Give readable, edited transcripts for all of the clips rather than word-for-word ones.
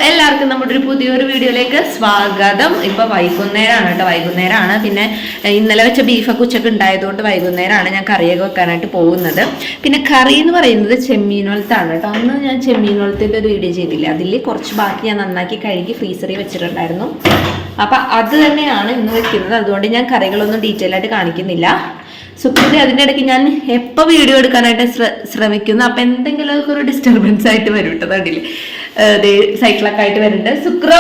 എല്ലാവർക്കും നമ്മുടെ ഒരു പുതിയൊരു വീഡിയോയിലേക്ക് സ്വാഗതം. ഇപ്പൊ വൈകുന്നേരമാണ് കേട്ടോ, വൈകുന്നേരമാണ്. പിന്നെ ഇന്നലെ വെച്ച ബീഫൊക്കെ ഉച്ചക്ക് ഉണ്ടായതുകൊണ്ട് വൈകുന്നേരമാണ് ഞാൻ കറിയൊക്കെ വെക്കാനായിട്ട് പോകുന്നത്. പിന്നെ കറി എന്ന് പറയുന്നത് ചെമ്മീനോളത്താണ് കേട്ടോ. അന്ന് ഞാൻ ചെമ്മീനോളത്തിന്റെ ഒരു വീഡിയോ ചെയ്തില്ല, അതിൽ കുറച്ച് ബാക്കി ഞാൻ നന്നാക്കി കഴുകി ഫ്രീസറിൽ വെച്ചിട്ടുണ്ടായിരുന്നു. അപ്പൊ അത് തന്നെയാണ് ഇന്ന് വെക്കുന്നത്. അതുകൊണ്ട് ഞാൻ കറികളൊന്നും ഡീറ്റെയിൽ ആയിട്ട് കാണിക്കുന്നില്ല. സുഖൃതി അതിൻ്റെ ഇടയ്ക്ക് ഞാൻ എപ്പോൾ വീഡിയോ എടുക്കാനായിട്ട് ശ്രമിക്കുന്നു. അപ്പം എന്തെങ്കിലുമൊക്കെ ഒരു ഡിസ്റ്റർബൻസ് ആയിട്ട് വരും കേട്ടോ. തടിയിൽ സൈക്കിളൊക്കെ ആയിട്ട് വരുന്നുണ്ട്. സുക്രോ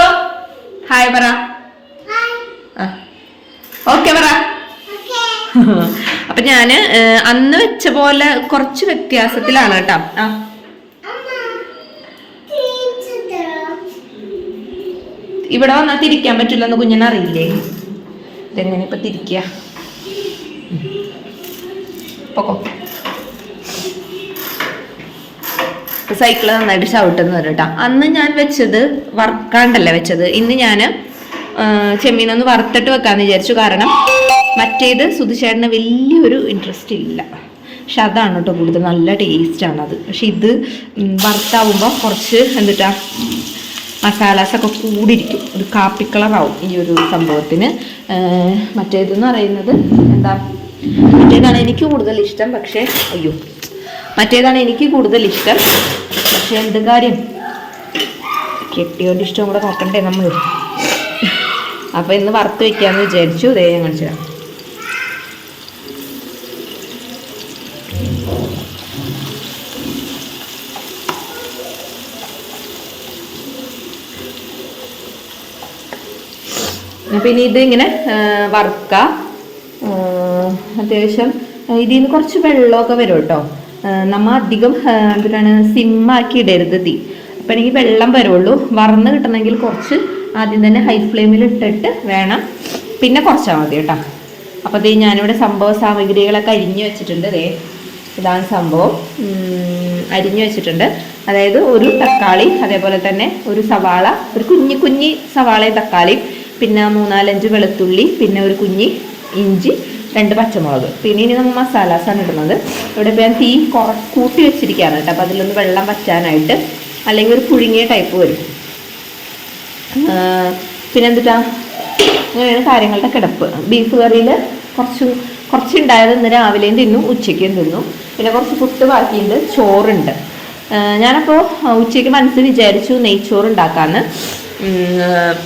ഹായ് പറ. ഓക്കെ പറ. അപ്പൊ ഞാന് അന്ന് വെച്ച പോലെ കുറച്ച് വ്യത്യാസത്തിലാണ് കേട്ടോ. ഇവിടെ വന്നാൽ തിരിക്കാൻ പറ്റില്ലെന്ന് കുഞ്ഞിനെ അറിയില്ലേ? ഇതെങ്ങനെ ഇപ്പൊ തിരിക്കുക? സൈക്കിള് നന്നായിട്ട് ചവിട്ടെന്ന് വരും കേട്ടോ. അന്ന് ഞാൻ വെച്ചത് വറുക്കാണ്ടല്ല വെച്ചത്. ഇന്ന് ഞാൻ ചെമ്മീനൊന്ന് വറുത്തിട്ട് വെക്കാന്ന് വിചാരിച്ചു. കാരണം മറ്റേത് സുധിച്ചേട്ടന് വലിയൊരു ഇൻട്രസ്റ്റ് ഇല്ല. പക്ഷെ അതാണ് കേട്ടോ കൂടുതൽ നല്ല ടേസ്റ്റാണ് അത്. പക്ഷെ ഇത് വറുത്താവുമ്പോൾ കുറച്ച് എന്തിട്ടാ മസാലാസൊക്കെ കൂടിയിരിക്കും, ഒരു കാപ്പി കളറാവും ഈ ഒരു സംഭവത്തിന്. മറ്റേതെന്ന് പറയുന്നത് എന്താ, മറ്റേതാണ് എനിക്ക് കൂടുതൽ ഇഷ്ടം. പക്ഷേ മറ്റേതാണ് എനിക്ക് കൂടുതൽ ഇഷ്ടം. പക്ഷെ എന്ത് കാര്യം, കെട്ടിയോൻ്റെ ഇഷ്ടം കൂടെ നോക്കണ്ടേ നമ്മൾ. അപ്പൊ ഇന്ന് വറുത്ത് വെക്കാന്ന് വിചാരിച്ചു. ഇതേ ഞാൻ കാണിച്ചു തരാം. അപ്പൊ ഇനി ഇത് ഇങ്ങനെ വറുക്ക. അത്യാവശ്യം ഇതിൽ നിന്ന് കുറച്ച് വെള്ളമൊക്കെ വരും കേട്ടോ. നമ്മ അധികം എന്തിനാണ് സിമ്മാക്കി ഇടരുത് തീ. അപ്പം എനിക്ക് വെള്ളം വരുള്ളൂ. വറന്ന് കിട്ടണമെങ്കിൽ കുറച്ച് ആദ്യം തന്നെ ഹൈ ഫ്ലെയിമിൽ ഇട്ടിട്ട് വേണം, പിന്നെ കുറച്ചാൽ മതി കേട്ടോ. അപ്പോൾ ദേ ഞാനിവിടെ സംഭവ സാമഗ്രികളൊക്കെ അരിഞ്ഞു വെച്ചിട്ടുണ്ട്. ദേ ഇതാണ് സംഭവം, അരിഞ്ഞു വെച്ചിട്ടുണ്ട്. അതായത് ഒരു തക്കാളി, അതേപോലെ തന്നെ ഒരു സവാള, ഒരു കുഞ്ഞി സവാളയും തക്കാളിയും, പിന്നെ 3-4 വെളുത്തുള്ളി, പിന്നെ ഒരു കുഞ്ഞി ഇഞ്ചി, 2 പച്ചമുളക്. പിന്നെ ഇനി നമ്മൾ മസാലാസാണ് ഇടുന്നത്. ഇവിടെ ഇപ്പം ഞാൻ തീ കൂട്ടി വെച്ചിരിക്കുകയാണ് കേട്ടോ. അപ്പം അതിലൊന്ന് വെള്ളം വറ്റാനായിട്ട്, അല്ലെങ്കിൽ ഒരു പുഴുങ്ങിയ ടൈപ്പ് വരും. പിന്നെ എന്തിട്ടാ, അങ്ങനെയാണ് കാര്യങ്ങളുടെ കിടപ്പ്. ബീഫ് കറിയിൽ കുറച്ചുണ്ടായത് ഇന്ന് രാവിലെയും തിന്നു, ഉച്ചയ്ക്കും തിന്നു. പിന്നെ കുറച്ച് പുട്ട് ബാക്കിയുണ്ട്, ചോറുണ്ട്. ഞാനപ്പോൾ ഉച്ചയ്ക്ക് മനസ്സിൽ വിചാരിച്ചു നെയ്ച്ചോറ് ഉണ്ടാക്കാമെന്ന്.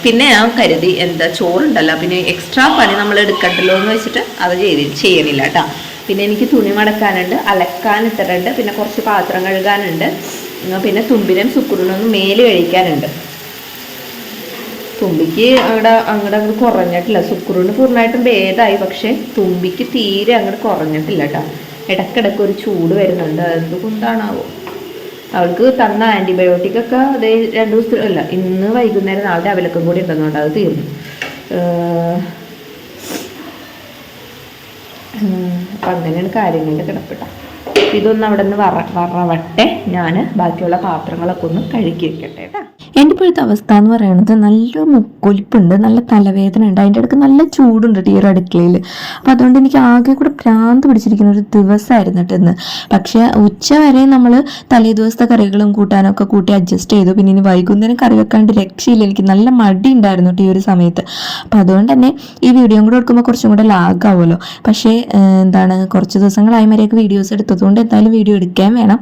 പിന്നെ ഞാൻ കരുതി എന്താ ചോറുണ്ടല്ലോ, പിന്നെ എക്സ്ട്രാ പണി നമ്മൾ എടുക്കണ്ടല്ലോ എന്ന് വെച്ചിട്ട് അത് ചെയ്യണില്ല കേട്ടോ. പിന്നെ എനിക്ക് തുണി മടക്കാനുണ്ട്, അലക്കാനിട്ടിട്ടുണ്ട്, പിന്നെ കുറച്ച് പാത്രം കഴുകാനുണ്ട്, പിന്നെ തുമ്പിനും സുക്കുറിനൊന്നും മേല് കഴിക്കാനുണ്ട്. തുമ്പിക്ക് അങ്ങോട്ട് കുറഞ്ഞിട്ടില്ല. സുക്കുറിന് പൂർണ്ണമായിട്ടും ഭേദമായി, പക്ഷെ തുമ്പിക്ക് തീരെ അങ്ങോട്ട് കുറഞ്ഞിട്ടില്ല കേട്ടോ. ഇടയ്ക്കിടയ്ക്ക് ഒരു ചൂട് വരുന്നുണ്ട്. എന്തുകൊണ്ടാണാവോ? അവൾക്ക് തന്ന ആൻറ്റിബയോട്ടിക് ഒക്കെ അതേ 2 ദിവസത്തിൽ അല്ല, ഇന്ന് വൈകുന്നേരം നാളെ രാവിലൊക്കെ കൂടി ഉണ്ടെന്നുണ്ട്. അത് തീർന്നു. അപ്പം അങ്ങനെയാണ് കാര്യങ്ങളുടെ കിടപ്പിട്ട. ഇതൊന്ന് അവിടെ നിന്ന് വറവട്ടെ. ഞാൻ ബാക്കിയുള്ള പാത്രങ്ങളൊക്കെ ഒന്ന് കഴുകി വെക്കട്ടെ കേട്ടോ. എൻ്റെ ഇപ്പോഴത്തെ അവസ്ഥ എന്ന് പറയുന്നത് നല്ല മുക്കൊലിപ്പുണ്ട്, നല്ല തലവേദന ഉണ്ട്, അതിൻ്റെ ഇടയ്ക്ക് നല്ല ചൂടുണ്ട് ഈ ഒരു അടുക്കളയിൽ. അപ്പോൾ അതുകൊണ്ട് എനിക്ക് ആകെ കൂടെ ഭ്രാന്ത് പിടിച്ചിരിക്കുന്ന ഒരു ദിവസമായിരുന്നു കേട്ടോ ഇന്ന്. പക്ഷേ ഉച്ച വരെ നമ്മൾ തലേ ദിവസത്തെ കറികളും കൂട്ടാനൊക്കെ കൂട്ടി അഡ്ജസ്റ്റ് ചെയ്തു. പിന്നെ ഇനി വൈകുന്നേരം കറി വെക്കാണ്ട് രക്ഷയില്ല. എനിക്ക് നല്ല മടി ഉണ്ടായിരുന്നു കേട്ടോ ഈ ഒരു സമയത്ത്. അപ്പോൾ അതുകൊണ്ട് തന്നെ ഈ വീഡിയോ കൂടെ എടുക്കുമ്പോൾ കുറച്ചും കൂടെ ലാഗാവുമല്ലോ. പക്ഷേ കുറച്ച് ദിവസങ്ങളായി മര്യാദക്ക് വീഡിയോസ് എടുത്തതുകൊണ്ട് എന്തായാലും വീഡിയോ എടുക്കാൻ വേണം.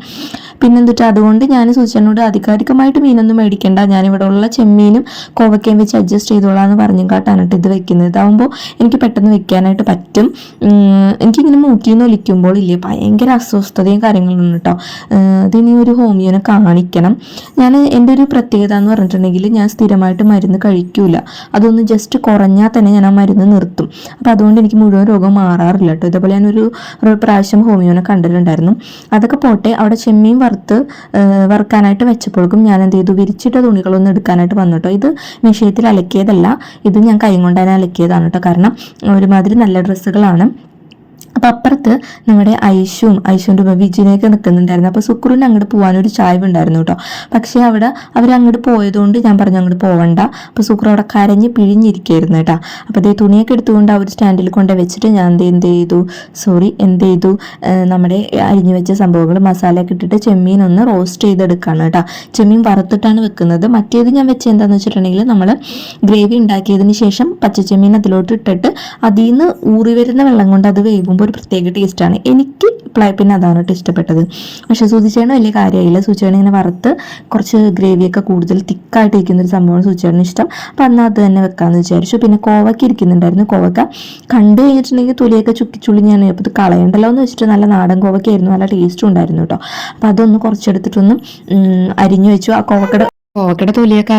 പിന്നെ എന്തിട്ടാ, അതുകൊണ്ട് ഞാൻ സൂചനോട് അധികാരികമായിട്ട് മീനൊന്നും മേടിക്കേണ്ട, ഞാനിവിടെ ഉള്ള ചെമ്മീനും കോവക്കയും വെച്ച് അഡ്ജസ്റ്റ് ചെയ്തോളാം എന്ന് പറഞ്ഞു കാട്ടാനായിട്ട് ഇത് വെക്കുന്നത്. ഇതാവുമ്പോൾ എനിക്ക് പെട്ടെന്ന് വെക്കാനായിട്ട് പറ്റും. എനിക്കിങ്ങനെ മൂക്കിന്ന് ഒലിക്കുമ്പോൾ ഇല്ലേ ഭയങ്കര അസ്വസ്ഥതയും കാര്യങ്ങളും കേട്ടോ. ഇതിനി ഒരു ഹോമിയോനെ കാണിക്കണം. എൻ്റെ ഒരു പ്രത്യേകത എന്ന് പറഞ്ഞിട്ടുണ്ടെങ്കിൽ ഞാൻ സ്ഥിരമായിട്ട് മരുന്ന് കഴിക്കൂല. അതൊന്ന് ജസ്റ്റ് കുറഞ്ഞാൽ തന്നെ ഞാൻ ആ മരുന്ന് നിർത്തും. അപ്പം അതുകൊണ്ട് എനിക്ക് മുഴുവൻ രോഗം മാറാറില്ല കേട്ടോ. ഇതേപോലെ ഞാനൊരു പ്രാവശ്യം ഹോമിയോനെ കണ്ടിട്ടുണ്ടായിരുന്നു. അതൊക്കെ പോട്ടെ, അവിടെ ചെമ്മീൻ വറുക്കാനായിട്ട് വെച്ചപ്പോഴേക്കും ഞാൻ എന്ത് ചെയ്തു, വിരിച്ചിട്ട തുണികളൊന്നും എടുക്കാനായിട്ട് വന്നു കേട്ടോ. ഇത് മെഷീനത്തിൽ അലക്കിയതല്ല, ഇത് ഞാൻ കൈ കൊണ്ട് തന്നെ അലക്കിയതാണ് കേട്ടോ. കാരണം ഒരുമാതിരി നല്ല ഡ്രസ്സുകളാണ്. അപ്പം അപ്പുറത്ത് നമ്മുടെ ഐശുവിൻ്റെ വിജിനെയൊക്കെ നിൽക്കുന്നുണ്ടായിരുന്നു. അപ്പോൾ സുക്രൂന് അങ്ങോട്ട് പോകാനൊരു ചായ്വ് ഉണ്ടായിരുന്നു കേട്ടോ. പക്ഷേ അവിടെ അവരങ്ങോട്ട് പോയതുകൊണ്ട് ഞാൻ പറഞ്ഞു അങ്ങോട്ട് പോകണ്ട. അപ്പോൾ സുക്രു അവിടെ കരഞ്ഞ് പിഴിഞ്ഞിരിക്കുകയായിരുന്നു കേട്ടോ. അപ്പോൾ അതേ തുണിയൊക്കെ എടുത്തുകൊണ്ട് ആ ഒരു സ്റ്റാൻഡിൽ കൊണ്ട് വെച്ചിട്ട് ഞാൻ എന്ത് ചെയ്തു നമ്മുടെ അരിഞ്ഞു വെച്ച സംഭവങ്ങൾ മസാലയൊക്കെ ഇട്ടിട്ട് ചെമ്മീൻ ഒന്ന് റോസ്റ്റ് ചെയ്തെടുക്കുകയാണ് കേട്ടോ. ചെമ്മീൻ വറുത്തിട്ടാണ് വെക്കുന്നത്. മറ്റേത് ഞാൻ വെച്ച് എന്താണെന്ന് വെച്ചിട്ടുണ്ടെങ്കിൽ നമ്മൾ ഗ്രേവി ഉണ്ടാക്കിയതിന് ശേഷം പച്ചച്ചെമ്മീൻ അതിലോട്ട് ഇട്ടിട്ട് അതിൽ നിന്ന് ഊറി വരുന്ന വെള്ളം കൊണ്ട് അത് വേവുമ്പോൾ ഒരു പ്രത്യേക ടേസ്റ്റാണ്. എനിക്ക് പിന്നെ അതാണ് ഇഷ്ടപ്പെട്ടത്. പക്ഷേ സൂചിച്ചേണ് വലിയ കാര്യമായില്ല. സൂചിച്ചേണ് ഇങ്ങനെ വറുത്ത് കുറച്ച് ഗ്രേവിയൊക്കെ കൂടുതൽ തിക്കായിട്ട് ഇരിക്കുന്നൊരു സംഭവമാണ് സൂചിച്ചേണ് ഇഷ്ടം. അപ്പം അന്ന് അത് തന്നെ വെക്കാമെന്ന് വിചാരിച്ചു. പിന്നെ കോവക്ക ഇരിക്കുന്നുണ്ടായിരുന്നു. കോവക്ക കണ്ടു കഴിഞ്ഞിട്ടുണ്ടെങ്കിൽ തൊലിയൊക്കെ ചുക്കിച്ചുള്ളി ഞാൻ അപ്പോൾ ഇത് കളയണ്ടല്ലോ എന്ന് വെച്ചിട്ട് നല്ല നാടൻ കോവക്കയായിരുന്നു, നല്ല ടേസ്റ്റും ഉണ്ടായിരുന്നു കേട്ടോ. അപ്പം അതൊന്ന് കുറച്ചെടുത്തിട്ടൊന്ന് അരിഞ്ഞു വെച്ചു. ആ കോവക്കയുടെ തൊലിയൊക്കെ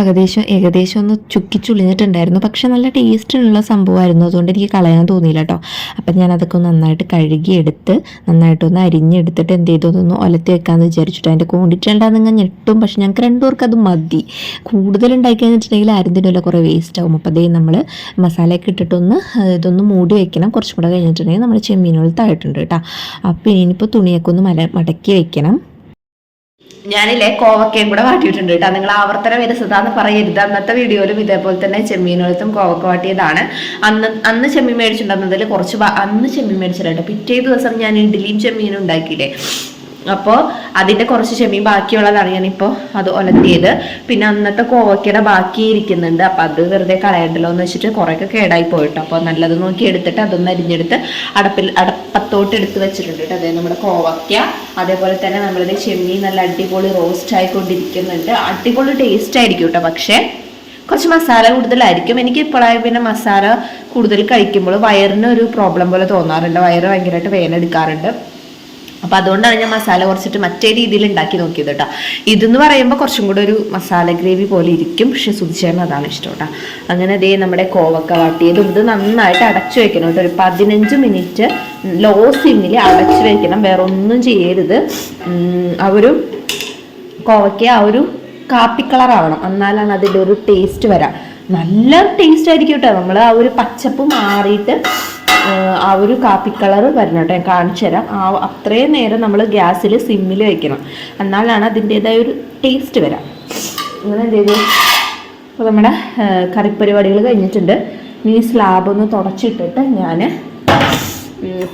ഏകദേശം ഒന്ന് ചുക്കിച്ചുളിഞ്ഞിട്ടുണ്ടായിരുന്നു. പക്ഷെ നല്ല ടേസ്റ്റുള്ള സംഭവമായിരുന്നു, അതുകൊണ്ട് എനിക്ക് കളയാൻ തോന്നിയില്ല കേട്ടോ. അപ്പം ഞാൻ അതൊക്കെ നന്നായിട്ട് കഴുകിയെടുത്ത് നന്നായിട്ടൊന്ന് അരിഞ്ഞെടുത്തിട്ട് എന്ത് ചെയ്തോന്നൊന്ന് ഒലത്തി വെക്കാമെന്ന് വിചാരിച്ചിട്ട് അതിൻ്റെ ക്വാണ്ടിറ്റി ഉണ്ടാകുന്ന ഞെട്ടും. പക്ഷെ ഞങ്ങൾക്ക് രണ്ടുപേർക്ക് അത് മതി. കൂടുതൽ ഉണ്ടാക്കി കഴിഞ്ഞിട്ടുണ്ടെങ്കിൽ ആരുന്നില്ല, കുറേ വേസ്റ്റ് ആവും. അപ്പോൾ അതേ നമ്മൾ മസാലയൊക്കെ ഇട്ടിട്ടൊന്ന് ഇതൊന്ന് മൂടി വെക്കണം. കുറച്ചും കൂടെ കഴിഞ്ഞിട്ടുണ്ടെങ്കിൽ നമ്മൾ ചെമ്മീനുകൾ താഴെട്ടുണ്ട് കേട്ടോ. അപ്പോൾ ഇനിയിപ്പോൾ തുണിയൊക്കെ ഒന്ന് മടക്കി വെക്കണം. ഞാനില്ലേ കോവക്കയും കൂടെ വാട്ടിയിട്ടുണ്ട് കേട്ടോ. നിങ്ങൾ ആവർത്തന വിരസതാന്ന് പറയരുത്. അന്നത്തെ വീഡിയോയിലും ഇതേപോലെ തന്നെ ചെമ്മീനുകൾത്തും കോവക്ക വാട്ടിയതാണ്. അന്ന് ചെമ്മീൻ മേടിച്ചിട്ടുണ്ടെന്നതിൽ കുറച്ച് അന്ന് ചെമ്മീൻ മേടിച്ചിട്ടുണ്ട്. പിറ്റേ ദിവസം ഞാൻ ഇഡ്ഡലിയും ചെമ്മീനും ഉണ്ടാക്കിയില്ലേ, അപ്പോൾ അതിൻ്റെ കുറച്ച് ചെമ്മീൻ ബാക്കിയുള്ളതാണ് ഞാനിപ്പോൾ അത് ഒലത്തിയത്. പിന്നെ അന്നത്തെ കോവക്കയുടെ ബാക്കി ഇരിക്കുന്നുണ്ട്. അപ്പം അത് വെറുതെ കളയണ്ടല്ലോ എന്ന് വെച്ചിട്ട് കുറേയൊക്കെ കേടായി പോയിട്ടോ. അപ്പോൾ നല്ലത് നോക്കി എടുത്തിട്ട് അതൊന്ന് അരിഞ്ഞെടുത്ത് അടപ്പത്തോട്ട് എടുത്ത് വെച്ചിട്ടുണ്ട് കേട്ടോ. അതായത് നമ്മുടെ കോവക്ക, അതേപോലെ തന്നെ നമ്മളിത് ചെമ്മീൻ നല്ല അടിപൊളി റോസ്റ്റ് ആയിക്കൊണ്ടിരിക്കുന്നുണ്ട്. അടിപൊളി ടേസ്റ്റ് ആയിരിക്കും കേട്ടോ. പക്ഷേ കുറച്ച് മസാല കൂടുതലായിരിക്കും. എനിക്ക് ഇപ്പോഴായി പിന്നെ മസാല കൂടുതൽ കഴിക്കുമ്പോൾ വയറിന് ഒരു പ്രോബ്ലം പോലെ തോന്നാറുണ്ട്. വയറ് ഭയങ്കരമായിട്ട് വേദനെടുക്കാറുണ്ട്. അപ്പോൾ അതുകൊണ്ടാണ് ഞാൻ മസാല കുറച്ചിട്ട് മറ്റേ രീതിയിൽ ഉണ്ടാക്കി നോക്കിയത് കേട്ടോ. ഇതെന്ന് പറയുമ്പോൾ കുറച്ചും കൂടെ ഒരു മസാല ഗ്രേവി പോലെ ഇരിക്കും. പക്ഷെ സുധിച്ചേർന്ന് അതാണ് ഇഷ്ടം കേട്ടോ. അങ്ങനെ അതേ നമ്മുടെ കോവക്ക വാട്ടിയതും ഇത് നന്നായിട്ട് അടച്ചു വെക്കണം കേട്ടോ. ഒരു 15 മിനിറ്റ് ലോ സിമ്മിൽ അടച്ചു വെക്കണം. വേറെ ഒന്നും ചെയ്യരുത്. ആ ഒരു കോവക്ക ആ ഒരു കാപ്പി കളർ ആവണം, എന്നാലാണ് അതിൻ്റെ ഒരു ടേസ്റ്റ് വരാം. നല്ല ടേസ്റ്റ് ആയിരിക്കും കേട്ടോ. നമ്മൾ ആ ഒരു പച്ചപ്പ് മാറിയിട്ട് ആ ഒരു കാപ്പി കളർ വരണം കേട്ടോ. ഞാൻ കാണിച്ചു തരാം. അത്രയും നേരം നമ്മൾ ഗ്യാസിൽ സിമ്മിൽ വെക്കണം, എന്നാലാണ് അതിൻ്റെതായ ഒരു ടേസ്റ്റ് വരാം. അങ്ങനെ എന്ത് ചെയ്തു, അപ്പോൾ നമ്മുടെ കറിപ്പരിപാടികൾ കഴിഞ്ഞിട്ടുണ്ട്. ഇനി സ്ലാബ് ഒന്ന് തുടച്ചിട്ടിട്ട് ഞാൻ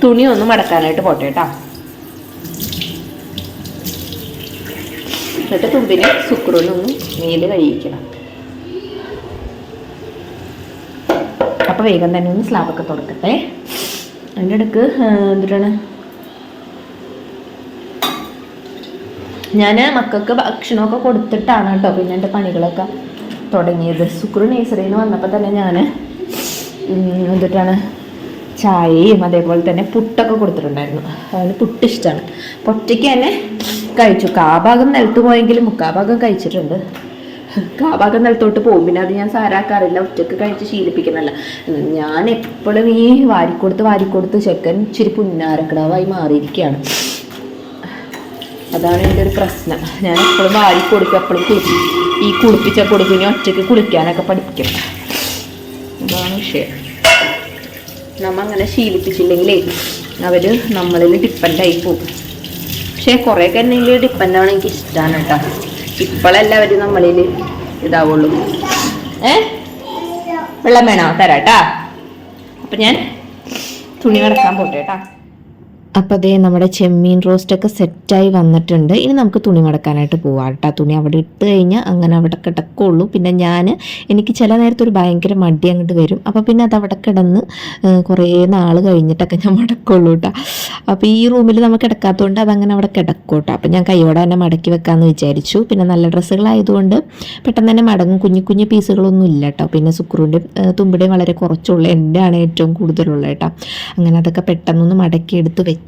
തുണി ഒന്ന് മടക്കാനായിട്ട് പോട്ടെ കേട്ടോ. എന്നിട്ട് തുമ്പിനെ സുക്രൂനൊന്ന് മേല് കഴിയിക്കണം. അപ്പോൾ വേഗം തന്നെ ഒന്ന് സ്ലാബൊക്കെ തുറക്കട്ടെ. അതിൻ്റെ ഇടയ്ക്ക് എന്തിട്ടാണ് ഞാൻ മക്കൾക്ക് ഭക്ഷണമൊക്കെ കൊടുത്തിട്ടാണ് കേട്ടോ പിന്നെ എൻ്റെ പണികളൊക്കെ തുടങ്ങിയത്. സുക്രു നേഴ്സറിയിൽ നിന്ന് വന്നപ്പോൾ തന്നെ ഞാൻ എന്തിട്ടാണ് ചായയും അതേപോലെ തന്നെ പുട്ടൊക്കെ കൊടുത്തിട്ടുണ്ടായിരുന്നു. അതിന് പുട്ട് ഇഷ്ടമാണ്. പൊറ്റയ്ക്ക് തന്നെ കഴിച്ചു. കാഭാഗം നിലത്ത് പോയെങ്കിലും മുക്കാഭാഗം കഴിച്ചിട്ടുണ്ട്. കാഭാഗം നിലത്തോട്ട് പോകും. പിന്നെ അത് ഞാൻ സാരാക്കാറില്ല, ഒറ്റക്ക് കഴിച്ച് ശീലിപ്പിക്കുന്നല്ല. ഞാൻ എപ്പോഴും ഈ വാരിക്കൊടുത്ത് ചെക്കൻ ഇച്ചിരി പുന്നാരക്കിടാവായി മാറിയിരിക്കുകയാണ്. അതാണ് എൻ്റെ ഒരു പ്രശ്നം. ഞാൻ എപ്പോഴും വാരിക്കൊടുക്കും, എപ്പോഴും കുളിപ്പിച്ച കൊടുക്കും. ഇനി ഒറ്റയ്ക്ക് കുളിക്കാനൊക്കെ പഠിപ്പിക്കും. അതാണ് വിഷയം. നമ്മ അങ്ങനെ ശീലിപ്പിച്ചില്ലെങ്കിലേ അവർ നമ്മളിൽ ഡിപ്പെൻഡായി പോകും. പക്ഷേ കുറേയൊക്കെ എന്തെങ്കിലും ഡിപ്പെൻഡാണ് എനിക്ക് ഇഷ്ടമാണ് കേട്ടോ. ഇപ്പോഴെല്ലാവരും നമ്മളിൽ ഇതാവുള്ളൂ. വെള്ളം വേണോ? തരാട്ടാ. അപ്പം ഞാൻ തുണി കിടക്കാൻ പോട്ടെ കേട്ടാ. അപ്പോൾ അതേ നമ്മുടെ ചെമ്മീൻ റോസ്റ്റൊക്കെ സെറ്റായി വന്നിട്ടുണ്ട്. ഇനി നമുക്ക് തുണി മടക്കാനായിട്ട് പോവാം കേട്ടോ. തുണി അവിടെ ഇട്ട് കഴിഞ്ഞാൽ അങ്ങനെ അവിടെ കിടക്കുള്ളൂ. പിന്നെ എനിക്ക് ചില നേരത്തെ ഒരു ഭയങ്കര മടി അങ്ങോട്ട് വരും. അപ്പോൾ പിന്നെ അത് അവിടെ കിടന്ന് കുറേ നാൾ കഴിഞ്ഞിട്ടൊക്കെ ഞാൻ മടക്കുള്ളൂ കേട്ടോ. അപ്പോൾ ഈ റൂമിൽ നമുക്ക് കിടക്കാത്തതുകൊണ്ട് അതങ്ങനെ അവിടെ കിടക്കും കേട്ടോ. അപ്പോൾ ഞാൻ കൈയോടെ തന്നെ മടക്കി വെക്കാമെന്ന് വിചാരിച്ചു. പിന്നെ നല്ല ഡ്രസ്സുകളായതുകൊണ്ട് പെട്ടെന്ന് തന്നെ മടങ്ങും. കുഞ്ഞു പീസുകളൊന്നും ഇല്ല കേട്ടോ. പിന്നെ സുക്രൂൻ്റെ തുമ്പിടെയും വളരെ കുറച്ചുള്ള, എൻ്റെ ആണ് ഏറ്റവും കൂടുതലുള്ള കേട്ടോ. അങ്ങനെ അതൊക്കെ പെട്ടെന്നൊന്ന് മടക്കിയെടുത്ത് വെച്ചു.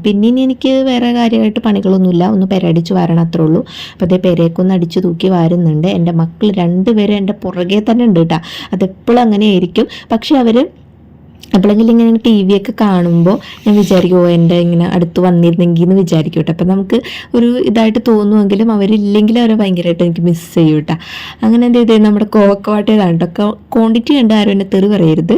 പിന്നെ ഇനി എനിക്ക് വേറെ കാര്യമായിട്ട് പണികളൊന്നുമില്ല. ഒന്ന് പെരടിച്ച് വാരണം, അത്രേ ഉള്ളൂ. അപ്പോൾ അതേ പെരയൊക്കെ അടിച്ചു തൂക്കി വാരുന്നുണ്ട്. എൻ്റെ മക്കൾ 2 പേരും എൻ്റെ പുറകെ തന്നെ ഉണ്ട് കേട്ടോ. അതെപ്പോഴും അങ്ങനെ ആയിരിക്കും. പക്ഷെ അവർ എപ്പോഴെങ്കിലും ഇങ്ങനെ ടി വി ഒക്കെ കാണുമ്പോൾ ഞാൻ വിചാരിക്കുമോ എൻ്റെ ഇങ്ങനെ അടുത്ത് വന്നിരുന്നെങ്കിൽ എന്ന് വിചാരിക്കും കേട്ടോ. അപ്പം നമുക്ക് ഒരു ഇതായിട്ട് തോന്നുമെങ്കിലും അവരില്ലെങ്കിൽ അവരെ ഭയങ്കരമായിട്ട് എനിക്ക് മിസ് ചെയ്യും കേട്ടോ. അങ്ങനെ എന്ത് ചെയ്തേ നമ്മുടെ കോവക്കവാട്ടേതാണ് കേട്ടോ. ക്വാണ്ടിറ്റി കണ്ട് ആരും എന്നെ തെറി പറയരുത്.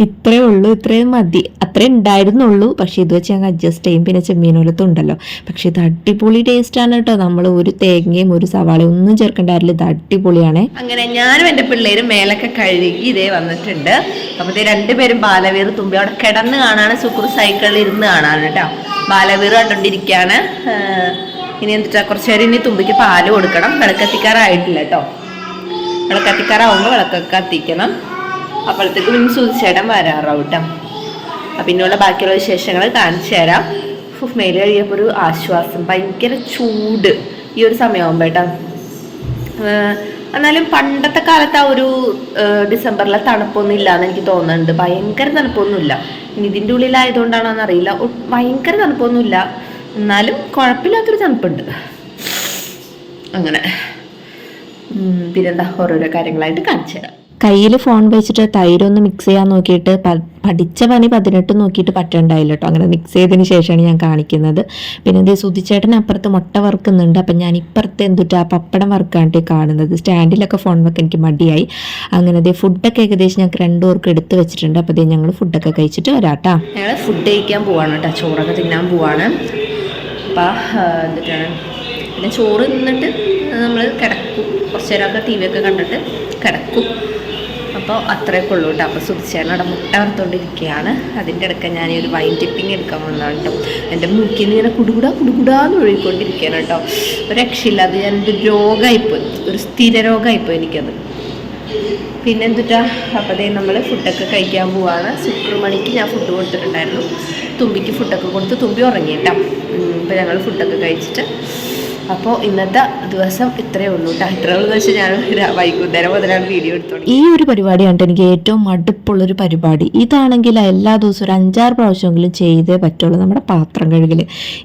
ഇത്രയേ ഉള്ളൂ, ഇത്രയും മതി, അത്രേ ഉണ്ടായിരുന്നുള്ളൂ. പക്ഷേ ഇത് വെച്ച് ഞങ്ങൾ അഡ്ജസ്റ്റ് ചെയ്യും. പിന്നെ ചെമ്മീനോലത്തും ഉണ്ടല്ലോ. പക്ഷേ ഇത് അടിപൊളി ടേസ്റ്റാണ് കേട്ടോ. നമ്മൾ ഒരു തേങ്ങയും ഒരു സവാളയും ഒന്നും ചേർക്കേണ്ടായിരുന്നില്ല. ഇത് അടിപൊളിയാണ്. അങ്ങനെ ഞാനും എൻ്റെ പിള്ളേരും മേലൊക്കെ കഴുകി ഇതേ വന്നിട്ടുണ്ട്. അപ്പോൾ ഇത് രണ്ടുപേരും ബാലവീർ തുമ്പി അവിടെ കിടന്ന് കാണാണ്, സുക്കൂർ സൈക്കിളിൽ ഇരുന്ന് കാണാണ് കേട്ടോ. ബാലവീർ കണ്ടുകൊണ്ടിരിക്കുകയാണ്. ഇനി എന്താ കുറച്ച് നേരം ഇനി തുമ്പിക്ക് പാല് കൊടുക്കണം. വിളക്കത്തിക്കാറായിട്ടില്ല കേട്ടോ. വിളക്കത്തിക്കാറാവുമ്പോൾ വിളക്കൊക്കെ കത്തിക്കണം. അപ്പോഴത്തേക്ക് പിന്നെ സുധിച്ചേട്ടൻ വരാറാവും കേട്ടോ. അപ്പം ഇനിയുള്ള ബാക്കിയുള്ള വിശേഷങ്ങൾ കാണിച്ചു തരാം. മേല് കഴിയപ്പോൾ ഒരു ആശ്വാസം. ഭയങ്കര ചൂട് ഈ ഒരു സമയമാകുമ്പോൾ കേട്ടോ. എന്നാലും പണ്ടത്തെ കാലത്ത് ആ ഒരു ഡിസംബറിലെ തണുപ്പൊന്നും ഇല്ലാന്ന് എനിക്ക് തോന്നുന്നുണ്ട്. ഭയങ്കര തണുപ്പൊന്നുമില്ല. ഇതിൻ്റെ ഉള്ളിലായതുകൊണ്ടാണോ എന്നറിയില്ല. ഭയങ്കര തണുപ്പൊന്നുമില്ല, എന്നാലും കുഴപ്പമില്ലാത്തൊരു തണുപ്പുണ്ട്. അങ്ങനെ പിന്നെന്താ ഓരോരോ കാര്യങ്ങളായിട്ട് കാണിച്ചു തരാം. കയ്യിൽ ഫോൺ വെച്ചിട്ട് തൈരൊന്ന് മിക്സ് ചെയ്യാൻ നോക്കിയിട്ട് പഠിച്ച പണി 18 നോക്കിയിട്ട് പറ്റണ്ടായില്ല കേട്ടോ. അങ്ങനെ മിക്സ് ചെയ്തതിന് ശേഷമാണ് ഞാൻ കാണിക്കുന്നത്. പിന്നെ എന്തേ സുധിച്ചേട്ടൻ അപ്പുറത്ത് മുട്ട വറുക്കുന്നുണ്ട്. അപ്പം ഞാൻ ഇപ്പുറത്ത് എന്തുട്ടാ പപ്പടം വറുക്കാണ്ട് കാണുന്നത്. സ്റ്റാൻഡിലൊക്കെ ഫോൺ വെക്കാൻ എനിക്ക് മടിയായി. അങ്ങനെ അതേ ഫുഡൊക്കെ ഏകദേശം ഞങ്ങൾക്ക് 2 പേർക്ക് എടുത്ത് വെച്ചിട്ടുണ്ട്. അപ്പോൾ അതേ ഞങ്ങൾ ഫുഡൊക്കെ കഴിച്ചിട്ട് വരാട്ടാ. ഞങ്ങൾ ഫുഡ് കഴിക്കാൻ പോവാണ് കേട്ടോ. ചോറൊക്കെ തിന്നാൻ പോവാണ്. അപ്പം എന്തിട്ടാണ് പിന്നെ ചോറ് തിന്നിട്ട് നമ്മൾ കിടക്കും. കുറച്ച് നേരമൊക്കെ ടി വി ഒക്കെ കണ്ടിട്ട് കിടക്കും. അപ്പോൾ അത്രയൊക്കെ ഉള്ളൂ കേട്ടോ. അപ്പോൾ സുധിച്ചേട്ടൻ അവിടെ മുട്ട വറുത്തോണ്ടിരിക്കുകയാണ്. അതിൻ്റെ ഇടയ്ക്ക് ഞാൻ ഒരു വൈൻ ടിപ്പിങ് എടുക്കാൻ വന്നതാണ് കേട്ടോ. എൻ്റെ മൂക്കിൽ നിന്ന് ഇങ്ങനെ കുടുകുടാന്ന് ഒഴുകിക്കൊണ്ടിരിക്കുകയാണ് കേട്ടോ. ഒരു രക്ഷയില്ല. അത് ഞാനൊരു രോഗമായിപ്പോയി, ഒരു സ്ഥിര രോഗമായിപ്പോയി എനിക്കത്. പിന്നെ എന്തുട്ടാ അപ്പോൾ അതേ നമ്മൾ ഫുഡൊക്കെ കഴിക്കാൻ പോവാണ്. ശുക്രമണിക്ക് ഞാൻ ഫുഡ് കൊടുത്തിട്ടുണ്ടായിരുന്നു. തുമ്പിക്ക് ഫുഡൊക്കെ കൊടുത്ത് തുമ്പി ഉറങ്ങി കേട്ടോ. ഇപ്പോൾ ഞങ്ങൾ ഫുഡൊക്കെ കഴിച്ചിട്ട് അപ്പോൾ ഇന്നത്തെ ദിവസം ഇത്രയേ ഉള്ളൂ കേട്ടോ. ഇത്രയേ ഉള്ളൂ എന്ന് വെച്ചാൽ ഞാൻ വൈകുന്നേരം മുതലാണ് വീഡിയോ എടുത്തോളൂ. ഈ ഒരു പരിപാടിയാണ് എനിക്ക് ഏറ്റവും മടുപ്പുള്ളൊരു പരിപാടി. ഇതാണെങ്കിൽ എല്ലാ ദിവസവും ഒരു 5-6 പ്രാവശ്യമെങ്കിലും ചെയ്തേ പറ്റുള്ളൂ. നമ്മുടെ പാത്രം കഴുകൽ.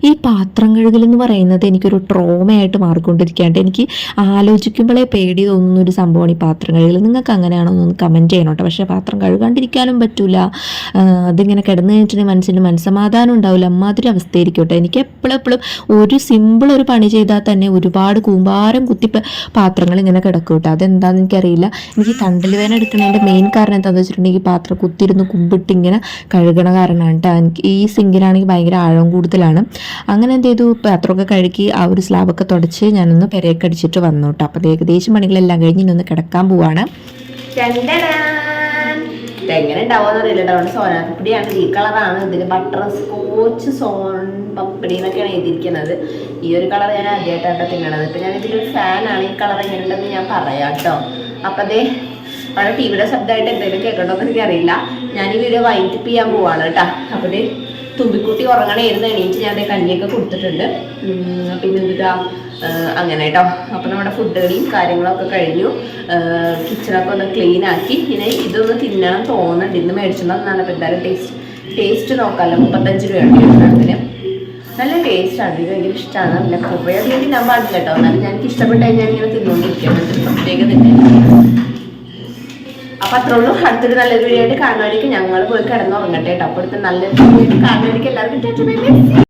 ഈ പാത്രം കഴുകൽ എന്ന് പറയുന്നത് എനിക്കൊരു ട്രോമയായിട്ട് മാറിക്കൊണ്ടിരിക്കുകയാണ്. എനിക്ക് ആലോചിക്കുമ്പോഴേ പേടി തോന്നുന്ന ഒരു സംഭവമാണ് ഈ പാത്രം കഴുകൽ. നിങ്ങൾക്ക് അങ്ങനെയാണോ എന്നൊന്ന് കമൻറ്റ് ചെയ്യണം കേട്ടോ. പക്ഷേ പാത്രം കഴുകാണ്ടിരിക്കാനും പറ്റില്ല. അതിങ്ങനെ കിടന്നു കഴിഞ്ഞിട്ടുണ്ടെങ്കിൽ മനസ്സിന് മനസ്സമാധാനം ഉണ്ടാവില്ല. അമ്മാതിരി അവസ്ഥയായിരിക്കും കേട്ടോ. എനിക്ക് എപ്പോഴും ഒരു സിമ്പിൾ ഒരു പണി ചെയ്താൽ തന്നെ ഒരുപാട് കൂമ്പാരം കുത്തി പാത്രങ്ങൾ ഇങ്ങനെ കിടക്കും കേട്ടോ. അതെന്താണെന്ന് എനിക്കറിയില്ല. എനിക്ക് തണ്ടൽ വേദന എടുക്കുന്നതിൻ്റെ മെയിൻ കാരണം എന്താണെന്ന് വെച്ചിട്ടുണ്ടെങ്കിൽ പാത്രം കുത്തിരുന്ന് കുമ്പിട്ട് ഇങ്ങനെ കഴുകണ കാരണമാണ് കേട്ടോ. എനിക്ക് ഈ സിങ്കിനാണെങ്കിൽ ഭയങ്കര ആഴം കൂടുതലാണ്. അങ്ങനെ എന്ത് ചെയ്തു, പാത്രമൊക്കെ കഴുകി ആ ഒരു സ്ലാബൊക്കെ തുടച്ച് ഞാനൊന്ന് പെരയൊക്കെ അടിച്ചിട്ട് വന്നു കേട്ടോ. അപ്പോൾ ഏകദേശം പണികളെല്ലാം കഴിഞ്ഞ് ഇന്നൊന്ന് കിടക്കാൻ പോവാണ്. എങ്ങനെ ഉണ്ടാവുമെന്ന് അറിയില്ല കേട്ടോ. സോനാപ്പടിയാണ്, ഈ കളറാണ്. ഇതിന് ബട്ടർ സ്കോച്ച് സോൺ പപ്പടി എന്നൊക്കെയാണ് എഴുതിയിരിക്കുന്നത്. ഈ ഒരു കളർ ഞാൻ ആദ്യമായിട്ടാണ് തിന്നണത്. ഇപ്പം ഞാൻ ഇതിലൊരു ഫാനാണ്. ഈ കളർ എങ്ങനെയുണ്ടെന്ന് ഞാൻ പറയാം കേട്ടോ. അപ്പം അതേ അവിടെ ടി വിയുടെ ശബ്ദമായിട്ട് എന്തെങ്കിലും കേൾക്കണ്ടോന്ന് എനിക്കറിയില്ല. ഞാൻ ഈ വീഡിയോ വൈൻഡപ്പ് ചെയ്യാൻ പോവാണ് കേട്ടോ. അപ്പം അതേ തുമ്പിക്കുട്ടി ഉറങ്ങണമായിരുന്നു. എണീറ്റ് ഞാൻ അതേ കഞ്ഞിയൊക്കെ കൊടുത്തിട്ടുണ്ട്. പിന്നെ എന്താ അങ്ങനെ കേട്ടോ. അപ്പം നമ്മുടെ ഫുഡ് കളിയും കാര്യങ്ങളൊക്കെ കഴിഞ്ഞു. കിച്ചണൊക്കെ ഒന്ന് ക്ലീൻ ആക്കി. പിന്നെ ഇതൊന്ന് തിന്നണം തോന്നുന്നുണ്ട്. ഇന്ന് മേടിച്ചിട്ടുണ്ടെന്നാണ്. അപ്പോൾ എന്തായാലും ടേസ്റ്റ് നോക്കാമല്ലോ. 35 രൂപയാണ് അതിന്. നല്ല ടേസ്റ്റാണ്. എനിക്ക് ഭയങ്കര ഇഷ്ടമാണ്. പിന്നെ കുറേ അധികം തിന്നാൻ പാടില്ല കേട്ടോ. എന്നാലും എനിക്ക് ഇഷ്ടപ്പെട്ട് കഴിഞ്ഞാൽ ഇങ്ങനെ തിന്നുകൊണ്ടിരിക്കുകയാണ്. പ്രത്യേകം തന്നെ. അപ്പം അത്രേ ഉള്ളൂ. അടുത്തൊരു നല്ലൊരു വീഡിയോ ആയിട്ട് കാണുമായിരിക്കും. ഞങ്ങൾ പോയി കിടന്നുറങ്ങട്ടെ കേട്ടോ. അപ്പോൾ അടുത്ത് നല്ലൊരു വീഡിയോ ആയിട്ട് കാണുമായിരിക്കും. എല്ലാവർക്കും